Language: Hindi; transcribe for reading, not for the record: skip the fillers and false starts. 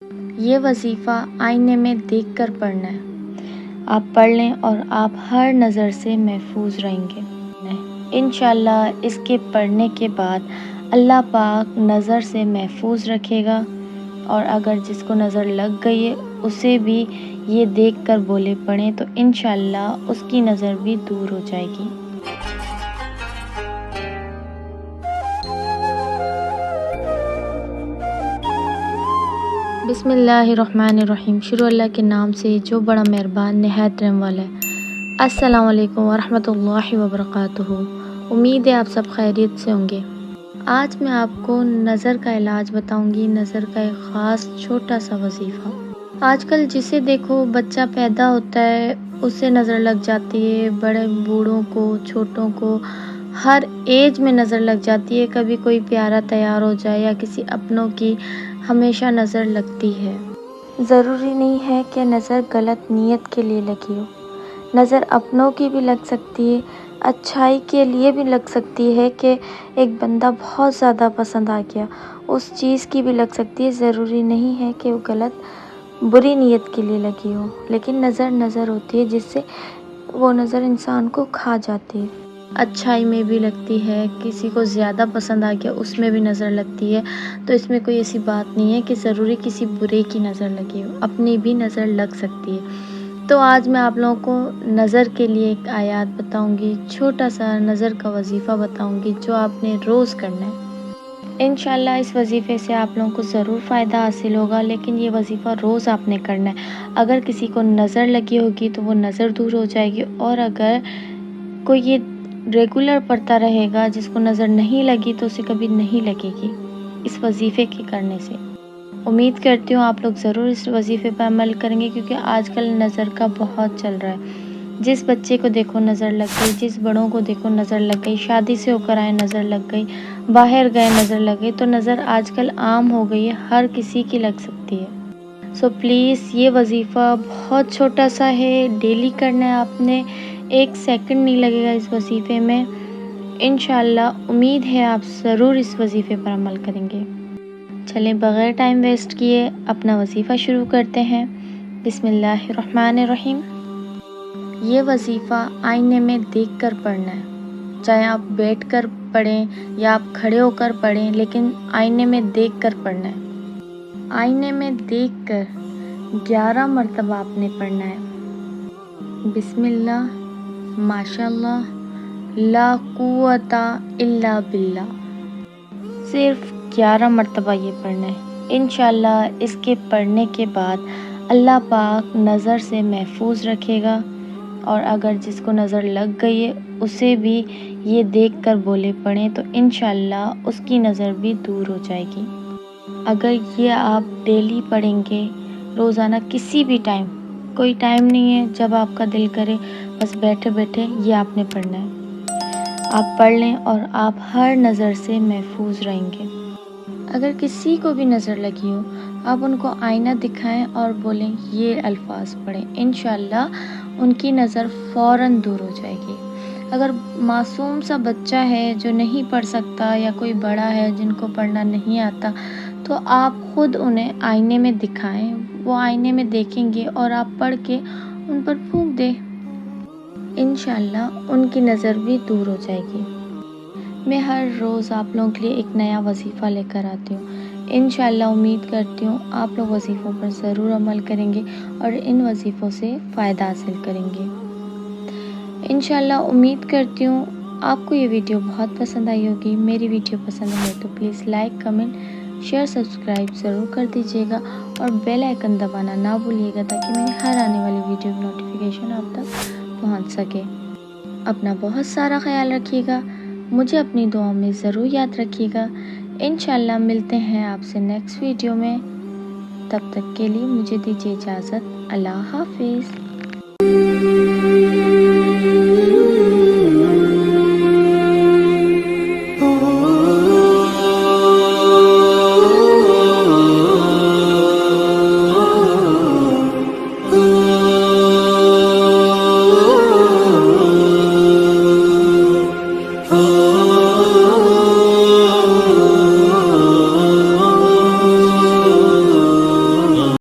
ये वजीफ़ा आईने में देखकर पढ़ना है। आप पढ़ लें और आप हर नज़र से महफूज रहेंगे। इंशाअल्लाह इसके पढ़ने के बाद अल्लाह पाक नज़र से महफूज रखेगा और अगर जिसको नज़र लग गई है उसे भी ये देखकर बोले पढ़ें तो इंशाअल्लाह उसकी नज़र भी दूर हो जाएगी। बिस्मिल्लाहिर्रहमानिर्रहीम। शुरू अल्लाह के नाम से जो बड़ा मेहरबान नहायत रहम वाला है। अस्सलाम वालेकुम वरहमतुल्लाहि वबरकातुहू। उम्मीद है आप सब खैरियत से होंगे। आज मैं आपको नज़र का इलाज बताऊंगी, नज़र का एक ख़ास छोटा सा वजीफ़ा। आजकल जिसे देखो बच्चा पैदा होता है उससे नज़र लग जाती है, बड़े बूढ़ों को, छोटों को, हर एज में नज़र लग जाती है। कभी कोई प्यारा तैयार हो जाए या किसी अपनों की हमेशा नज़र लगती है। ज़रूरी नहीं है कि नज़र गलत नीयत के लिए लगी हो, नज़र अपनों की भी लग सकती है, अच्छाई के लिए भी लग सकती है कि एक बंदा बहुत ज़्यादा पसंद आ गया, उस चीज़ की भी लग सकती है। ज़रूरी नहीं है कि वो गलत बुरी नीयत के लिए लगी हो, लेकिन नज़र होती है जिससे वो नज़र इंसान को खा जाती है। अच्छाई में भी लगती है, किसी को ज़्यादा पसंद आ गया उसमें भी नज़र लगती है। तो इसमें कोई ऐसी बात नहीं है कि ज़रूरी किसी बुरे की नज़र लगी हो, अपनी भी नज़र लग सकती है। तो आज मैं आप लोगों को नज़र के लिए एक आयत बताऊंगी, छोटा सा नज़र का वजीफ़ा बताऊंगी जो आपने रोज़ करना है। इंशाल्लाह इस वजीफ़े से आप लोगों को ज़रूर फ़ायदा हासिल होगा, लेकिन ये वजीफ़ा रोज़ आपने करना है। अगर किसी को नज़र लगी होगी तो वो नज़र दूर हो जाएगी, और अगर कोई ये रेगुलर पढ़ता रहेगा, जिसको नज़र नहीं लगी तो उसे कभी नहीं लगेगी इस वजीफ़े के करने से। उम्मीद करती हूँ आप लोग ज़रूर इस वजीफ़े पर अमल करेंगे, क्योंकि आजकल नज़र का बहुत चल रहा है। जिस बच्चे को देखो नज़र लग गई, जिस बड़ों को देखो नज़र लग गई, शादी से होकर आए नज़र लग गई, बाहर गए नज़र लग गई, तो नज़र आजकल आम हो गई है, हर किसी की लग सकती है। सो प्लीज़ ये वजीफ़ा बहुत छोटा सा है, डेली करना है आपने, 1 सेकंड नहीं लगेगा इस वजीफ़े में। इंशाअल्लाह उम्मीद है आप ज़रूर इस वजीफ़े पर अमल करेंगे। चलें बग़ैर टाइम वेस्ट किए अपना वजीफ़ा शुरू करते हैं। बिस्मिल्लाहिर्रहमानिर्रहीम। ये वजीफ़ा आईने में देखकर पढ़ना है। चाहे आप बैठकर पढ़ें या आप खड़े होकर पढ़ें, लेकिन आईने में देखकर पढ़ना है। आईने में देखकर 11 मरतबा आपने पढ़ना है। बिस्मिल्लाह, माशाअल्लाह, ला कुव्वता इल्ला बिल्लाह। सिर्फ 11 मरतबा ये पढ़ना है। इंशाअल्लाह इसके पढ़ने के बाद अल्लाह पाक नज़र से महफूज रखेगा, और अगर जिसको नज़र लग गई है उसे भी ये देखकर बोले पढ़ें तो इंशाअल्लाह उसकी नज़र भी दूर हो जाएगी। अगर ये आप डेली पढ़ेंगे, रोज़ाना किसी भी टाइम, कोई टाइम नहीं है, जब आपका दिल करे बस बैठे बैठे ये आपने पढ़ना है। आप पढ़ लें और आप हर नज़र से महफूज रहेंगे। अगर किसी को भी नज़र लगी हो, आप उनको आईना दिखाएं और बोलें ये अल्फाज पढ़ें, इंशाअल्लाह उनकी नज़र फ़ौरन दूर हो जाएगी। अगर मासूम सा बच्चा है जो नहीं पढ़ सकता, या कोई बड़ा है जिनको पढ़ना नहीं आता, तो आप ख़ुद उन्हें आईने में दिखाएं, वो आईने में देखेंगे और आप पढ़ के उन पर फूंक दें, इंशाअल्लाह उनकी नज़र भी दूर हो जाएगी। मैं हर रोज़ आप लोगों के लिए एक नया वजीफ़ा लेकर आती हूँ। इंशाअल्लाह उम्मीद करती हूँ आप लोग वजीफ़ों पर ज़रूर अमल करेंगे और इन वजीफ़ों से फ़ायदा हासिल करेंगे। इंशाअल्लाह उम्मीद करती हूँ आपको ये वीडियो बहुत पसंद आई होगी। मेरी वीडियो पसंद है तो please like, comment, share, subscribe ज़रूर कर दीजिएगा और बेल आइकन दबाना ना भूलिएगा, ताकि मेरी हर आने वाली वीडियो की नोटिफिकेशन आप तक पहुँच सके। अपना बहुत सारा ख्याल रखिएगा, मुझे अपनी दुआओं में ज़रूर याद रखिएगा। इंशाअल्लाह मिलते हैं आपसे नेक्स्ट वीडियो में। तब तक के लिए मुझे दीजिए इजाज़त। अल्लाह हाफिज़।